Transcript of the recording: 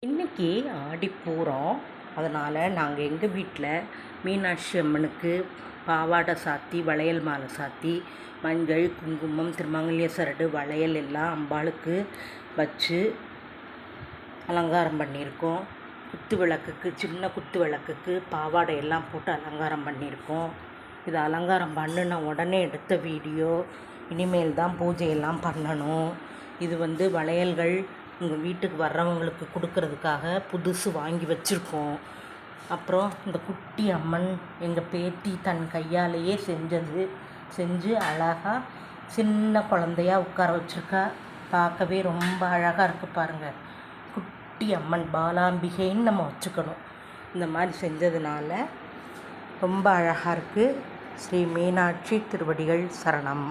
இன்றைக்கி ஆடிப்பூரம். அதனால் நாங்கள் எங்கள் வீட்டில் மீனாட்சி அம்மனுக்கு பாவாடை சாத்தி வளையல் மாலை சாத்தி மஞ்சள் குங்குமம் திருமங்கல்ய சரடு வளையல் எல்லாம் அம்பாளுக்கு வச்சு அலங்காரம் பண்ணியிருக்கோம். குத்து விளக்குக்கு சின்ன குத்து விளக்குக்கு பாவாடை எல்லாம் போட்டு அலங்காரம் பண்ணியிருக்கோம். இதை அலங்காரம் பண்ணின உடனே எடுத்த வீடியோ. இனிமேல் தான் பூஜையெல்லாம் பண்ணணும். இது வளையல்கள் உங்கள் வீட்டுக்கு வர்றவங்களுக்கு கொடுக்கறதுக்காக புதுசு வாங்கி வச்சுருக்கோம். அப்புறம் இந்த குட்டி அம்மன் எங்கள் பேத்தி தன் கையாலேயே செஞ்சு அழகாக சின்ன குழந்தையா உட்கார வச்சுருக்கா. பார்க்கவே ரொம்ப அழகாக இருக்குது பாருங்கள். குட்டி அம்மன் பாலாம்பிகைன்னு நம்ம வச்சுக்கணும். இந்த மாதிரி செஞ்சதுனால ரொம்ப அழகாக இருக்குது. ஸ்ரீ மீனாட்சி திருவடிகள் சரணம்.